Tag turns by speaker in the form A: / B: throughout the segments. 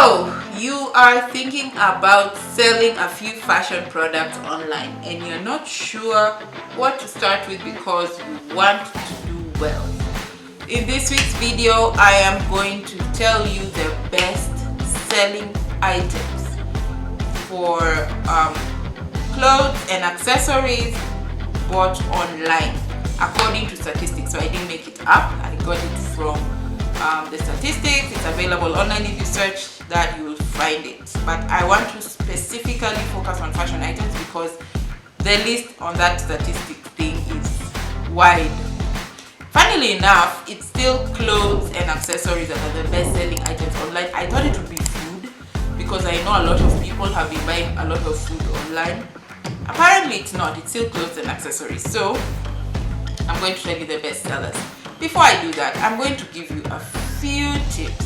A: So you are thinking about selling a few fashion products online and you're not sure what to start with because you want to do well. In this week's video, I am going to tell you the best selling items for clothes and accessories bought online according to statistics. So I didn't make it up, I got it from the statistics. It's available online. If you search that, you will find it, but I want to specifically focus on fashion items because the list on that statistic thing is wide. Funnily enough, it's still clothes and accessories that are the best selling items online. I thought it would be food because I know a lot of people have been buying a lot of food online. Apparently it's not, it's still clothes and accessories. So I'm going to tell you the best sellers. Before I do that, I'm going to give you a few tips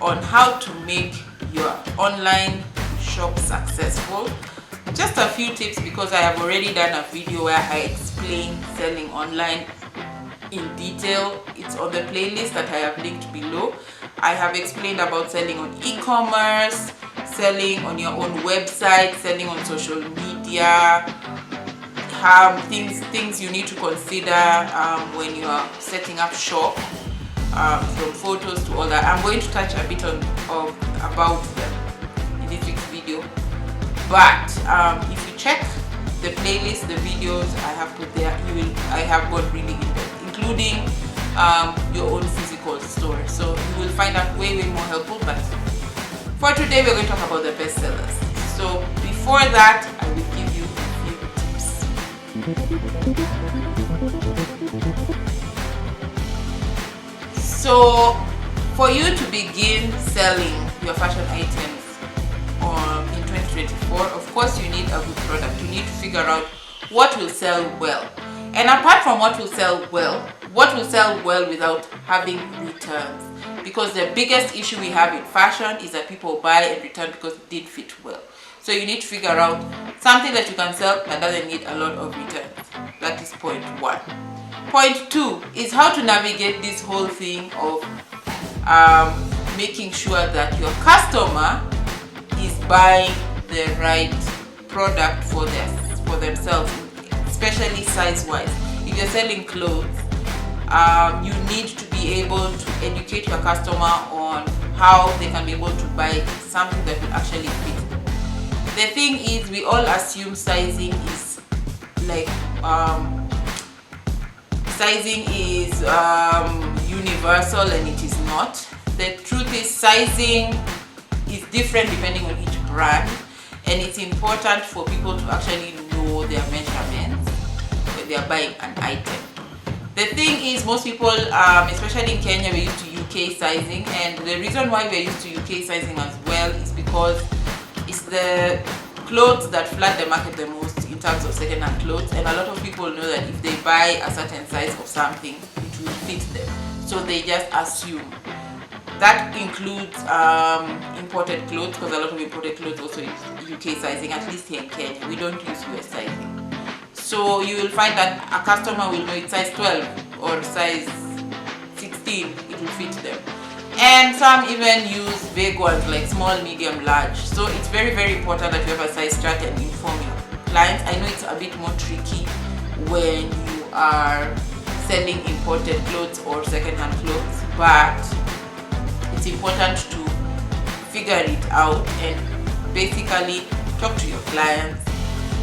A: on how to make your online shop successful. Just a few tips because I have already done a video where I explain selling online in detail. It's on the playlist that I have linked below. I have explained about selling on e-commerce, selling on your own website, selling on social media, things you need to consider when you are setting up shop, from photos to all that. I'm going to touch a bit on about them in this week's video, but if you check the playlist, the videos I have put there, I have got really in depth, including your own physical store, so you will find that way more helpful. But for today, we're going to talk about the best sellers. So before that, I will give you a few tips. So for you to begin selling your fashion items in 2024, of course you need a good product. You need to figure out what will sell well. And apart from what will sell well without having returns? Because the biggest issue we have in fashion is that people buy and return because it didn't fit well. So you need to figure out something that you can sell that doesn't need a lot of returns. That is point one. Point two is how to navigate this whole thing of making sure that your customer is buying the right product for themselves, especially size-wise. If you're selling clothes, you need to be able to educate your customer on how they can be able to buy something that will actually fit them. The thing is, we all assume sizing is like universal, and it is not. The truth is, sizing is different depending on each brand, and it's important for people to actually know their measurements when they are buying an item. The thing is, most people, especially in Kenya, we're used to UK sizing, and the reason why we're used to UK sizing as well is because it's the clothes that flood the market the most in terms of second-hand clothes, and a lot of people know that if they buy a certain size of something, it will fit them, so they just assume. That includes imported clothes, because a lot of imported clothes also use UK sizing. At least here in Kenya, we don't use US sizing. So you will find that a customer will know it's size 12 or size 16, it will fit them. And some even use vague ones like small, medium, large. So it's very, very important that you have a size chart and inform your clients. I know it's a bit more tricky when you are selling imported clothes or second-hand clothes, but it's important to figure it out and basically talk to your clients.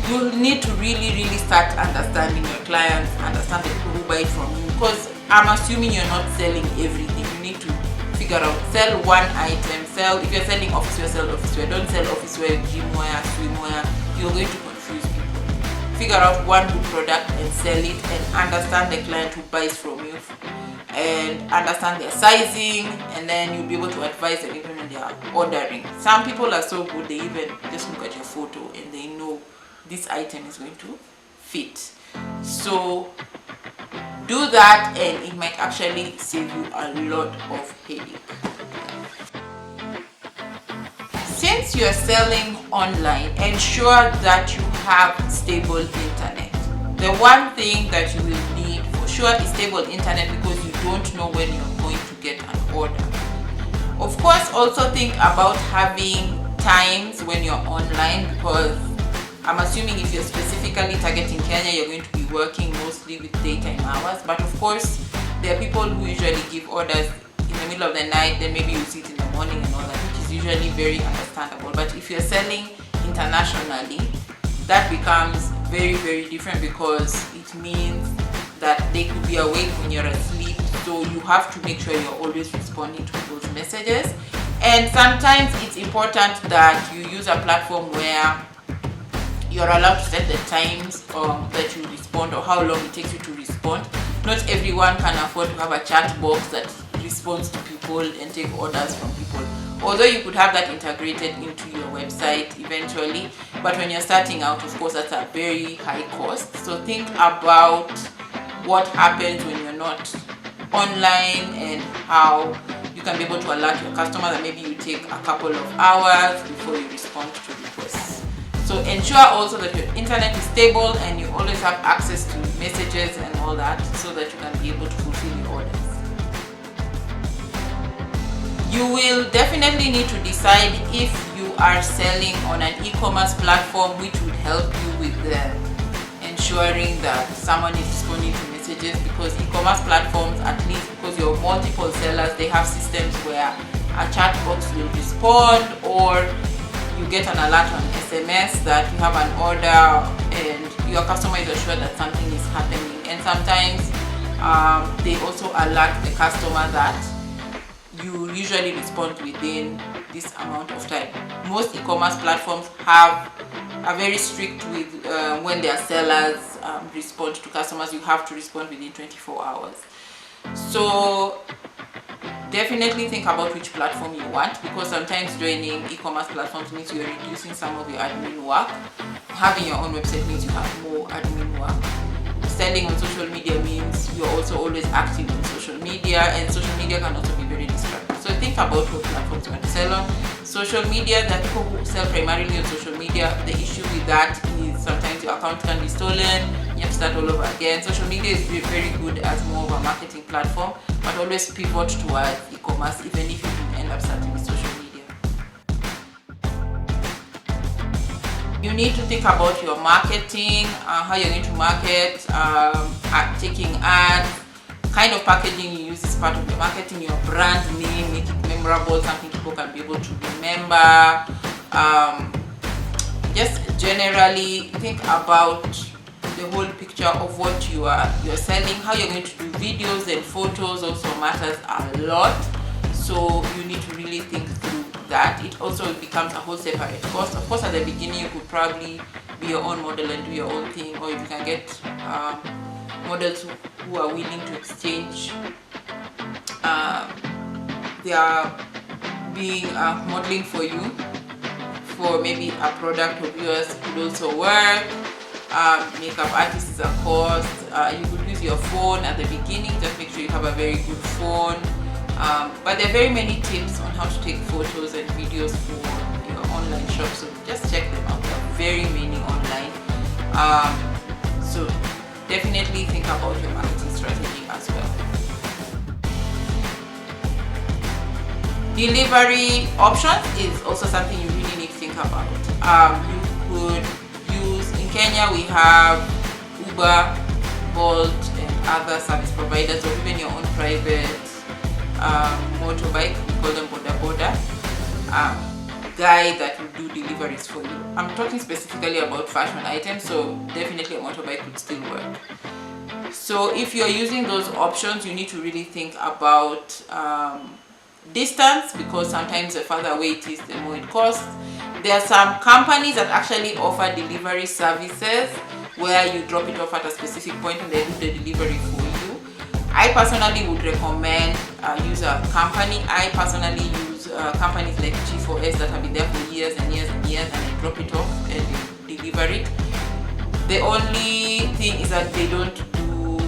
A: You need to really if start understanding your clients, understand the people who buy it from you, because I'm assuming you're not selling everything. You need to figure out, sell one item, if you're selling office wear, sell office wear. Don't sell office wear, gym wear, swim wear. You're going to confuse people. Figure out one good product and sell it, and understand the client who buys from you and understand their sizing, and then you'll be able to advise them even when they are ordering. Some people are so good, they even just look at your photo and they know this item is going to fit. So do that, and it might actually save you a lot of headache. Since you're selling online, ensure that you have stable internet. The one thing that you will need for sure is stable internet, because you don't know when you're going to get an order. Of course, also think about having times when you're online, because I'm assuming if you're specifically targeting Kenya, you're going to be working mostly with daytime hours. But of course, there are people who usually give orders in the middle of the night, then maybe you see it in the morning and all that, which is usually very understandable. But if you're selling internationally, that becomes very, very different, because it means that they could be awake when you're asleep. So you have to make sure you're always responding to those messages. And sometimes it's important that you use a platform where you're allowed to set the times that you respond, or how long it takes you to respond. Not everyone can afford to have a chat box that responds to people and take orders from people. Although you could have that integrated into your website eventually, but when you're starting out, of course, that's a very high cost. So think about what happens when you're not online and how you can be able to alert your customer that maybe you take a couple of hours before you respond to requests. So ensure also that your internet is stable and you always have access to messages and all that, so that you can be able to fulfill your orders. You will definitely need to decide if you are selling on an e-commerce platform, which would help you with ensuring that someone is responding to messages, because e-commerce platforms, at least because you're multiple sellers, they have systems where a chat box will respond, or you get an alert on SMS that you have an order and your customer is assured that something is happening. And sometimes they also alert the customer that you usually respond within this amount of time. Most e-commerce platforms are very strict with when their sellers respond to customers. You have to respond within 24 hours. So definitely think about which platform you want, because sometimes joining e-commerce platforms means you're reducing some of your admin work. Having your own website means you have more admin work. Selling on social media means you're also always active on social media, and social media can also be very distracting. So think about what platforms you want to sell on. Social media, there are people who sell primarily on social media. The issue with that is sometimes your account can be stolen, you have to start all over again. Social media is very good as more of a marketing platform, but always pivot towards e-commerce, even if you end up starting with social media. You need to think about your marketing, how you're going to market, taking ads, kind of packaging you use is part of your marketing, your brand name, make it memorable, something people can be able to remember. Just generally think about the whole picture of what you're selling. How you're going to do videos and photos also matters a lot, so you need to really think through that. It also becomes a whole separate cost. Of course, at the beginning you could probably be your own model and do your own thing, or if you can get models who are willing to exchange their being modeling for you for maybe a product of yours could also work. Makeup artist is a cost. You could use your phone at the beginning, just make sure you have a very good phone. But there are very many tips on how to take photos and videos for your online shop, so just check them out. There are very many online. So definitely think about your marketing strategy as well. Delivery options is also something you really need to think about. You could use, in Kenya we have Uber, Bolt and other service providers, or even your own private motorbike, we call them boda guy that will do deliveries for you. I'm talking specifically about fashion items, so definitely a motorbike would still work. So if you're using those options, you need to really think about distance, because sometimes the further away it is, the more it costs. There are some companies that actually offer delivery services where you drop it off at a specific point and they do the delivery for you. I personally would recommend use a company. I personally use companies like G4S that have been there for years and years and years, and I drop it off and they deliver it. The only thing is that they don't do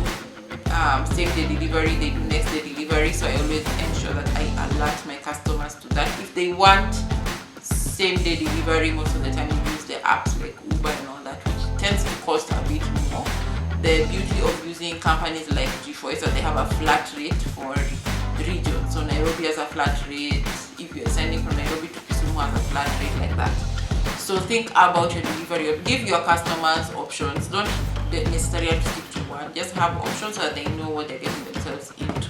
A: same day delivery, they do next day delivery, so I always ensure that I alert my customers to that. If they want same day delivery, most of the time you use the apps like Uber and all that, which tends to cost a bit more. The beauty of using companies like G4 is that they have a flat rate for region. So Nairobi has a flat rate. If you're sending from Nairobi to Kisumu, has a flat rate like that. So think about your delivery. Give your customers options. Don't necessarily have to stick to one. Just have options so that they know what they're getting themselves into.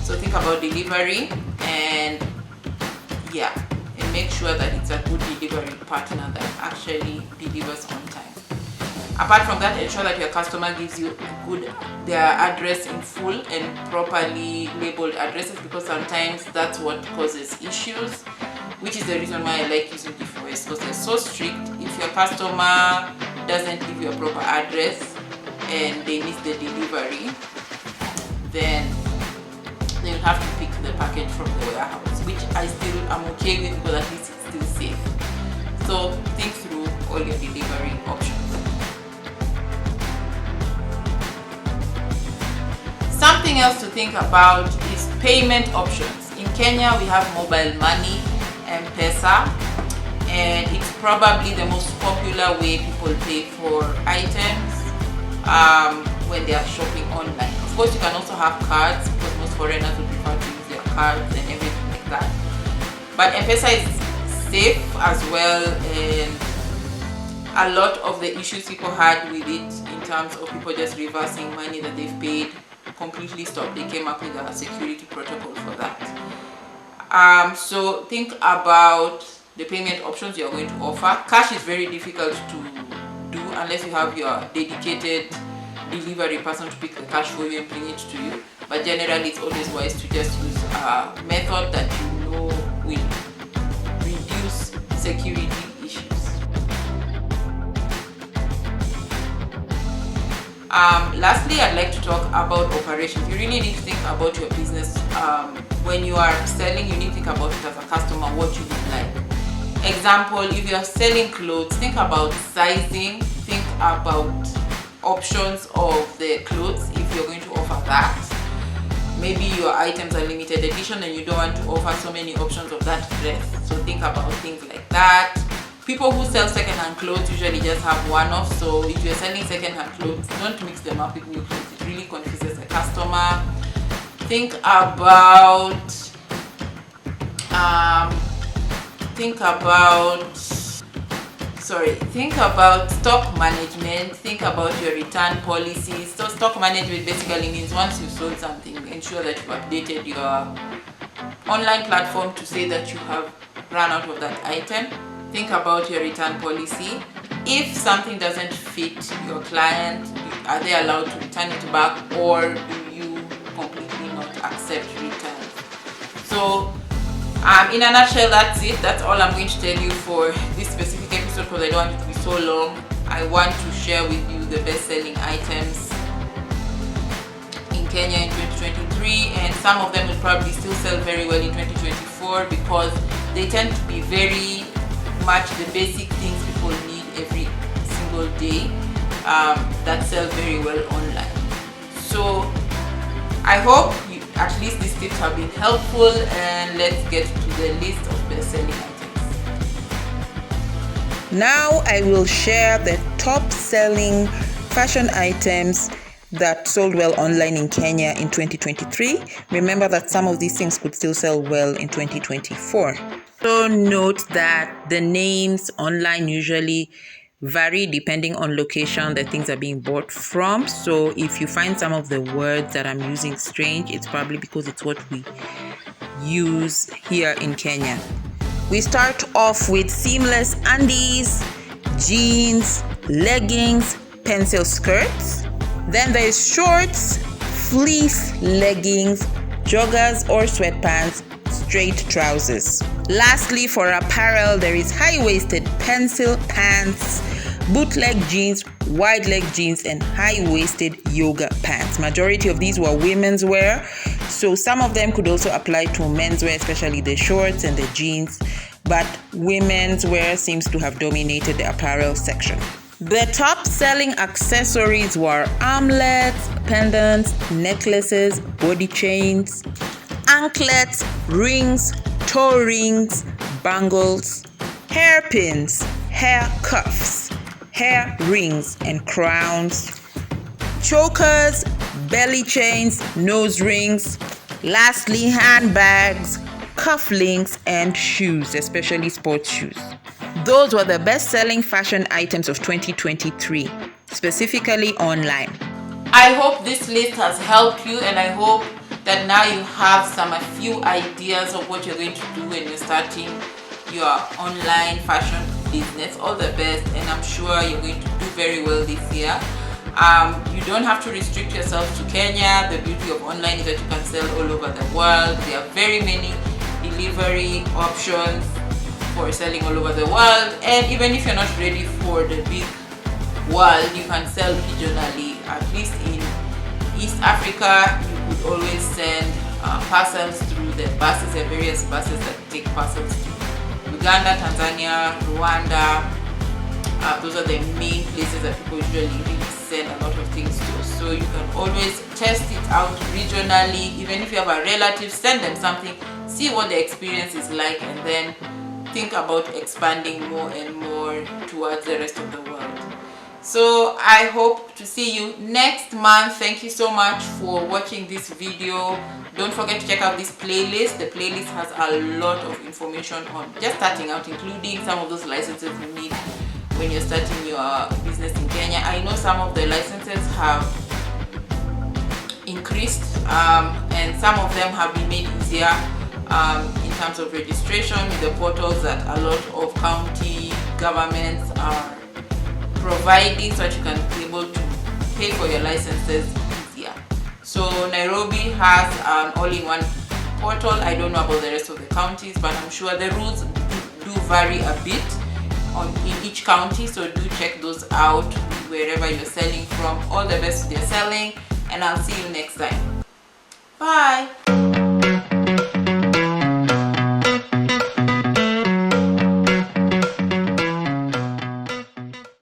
A: So think about delivery, and make sure that it's a good delivery partner that actually delivers on time. Apart from that, ensure that your customer gives you their address in full and properly labeled addresses, because sometimes that's what causes issues, which is the reason why I like using G4S, because they're so strict. If your customer doesn't give you a proper address and they miss the delivery, then they'll have to pick the package from the warehouse, which I'm okay with, because at least it's still safe. So think through all your delivery options. Something else to think about is payment options. In Kenya, we have mobile money, M-Pesa, and it's probably the most popular way people pay for items when they are shopping online. Of course, you can also have cards, because most foreigners would prefer to use their cards and everything like that. But M-Pesa is safe as well, and a lot of the issues people had with it in terms of people just reversing money that they've paid completely stopped. They came up with a security protocol for that. So think about the payment options you're going to offer. Cash is very difficult to do unless you have your dedicated delivery person to pick the cash for you and bring it to you. But generally, it's always wise to just use a method that you know will reduce security issues. Lastly, I'd like to talk about operations. You really need to think about your business. When you are selling, you need to think about it as a customer, what you would like. Example, if you're selling clothes, think about sizing, think about options of the clothes if you're going to offer that. Maybe your items are limited edition and you don't want to offer so many options of that dress. So think about things like that. People who sell second-hand clothes usually just have one-off. So if you're selling second-hand clothes, don't mix them up with new clothes. It really confuses the customer. Think about stock management. Think about your return policies. So stock management basically means once you've sold something, ensure that you've updated your online platform to say that you have run out of that item. Think about your return policy. If something doesn't fit your client, are they allowed to return it back, or do you completely not accept returns? So in a nutshell, that's it. That's all I'm going to tell you for this specific episode, because I don't want it to be so long. I want to share with you the best-selling items in Kenya in 2023, and some of them will probably still sell very well in 2024, because they tend to be very much the basic things people need every single day that sell very well online. So I hope at least these tips have been helpful, and let's get to the list of best-selling items.
B: Now I will share the top-selling fashion items that sold well online in Kenya in 2023. Remember that some of these things could still sell well in 2024. So note that the names online usually vary depending on location that things are being bought from. So if you find some of the words that I'm using strange, it's probably because it's what we use here in Kenya. We start off with seamless undies, jeans, leggings, pencil skirts. Then there is shorts, fleece leggings, joggers or sweatpants, straight trousers. Lastly, for apparel, there is high-waisted pencil pants, bootleg jeans, wide-leg jeans, and high-waisted yoga pants. Majority of these were women's wear, so some of them could also apply to men's wear, especially the shorts and the jeans, but women's wear seems to have dominated the apparel section. The top-selling accessories were armlets, pendants, necklaces, body chains, anklets, rings, toe rings, bangles, hairpins, hair cuffs, hair rings and crowns, chokers, belly chains, nose rings, Lastly, handbags, cufflinks, and shoes, especially sports shoes. Those were the best-selling fashion items of 2023, specifically online.
A: I hope this list has helped you, and I hope that now you have a few ideas of what you're going to do when you're starting your online fashion business. All the best, and I'm sure you're going to do very well this year. You don't have to restrict yourself to Kenya. The beauty of online is that you can sell all over the world. There are very many delivery options for selling all over the world, and even if you're not ready for the big world, you can sell regionally. At least in East Africa, you could always send parcels through the buses. There are various buses that take parcels to Uganda, Tanzania, Rwanda. Those are the main places that people usually really send a lot of things to. So you can always test it out regionally. Even if you have a relative, send them something, see what the experience is like, and then think about expanding more and more towards the rest of the world. So I hope to see you next month. Thank you so much for watching this video. Don't forget to check out this playlist. The playlist has a lot of information on just starting out, including some of those licenses you need when you're starting your business in Kenya. I know some of the licenses have increased, and some of them have been made easier in terms of registration with the portals that a lot of county governments are providing, so that you can be able to pay for your licenses easier. So Nairobi has an all-in-one portal. I don't know about the rest of the counties, but I'm sure the rules do vary a bit in each county, so do check those out wherever you're selling from. All the best with your selling, and I'll see you next time. Bye.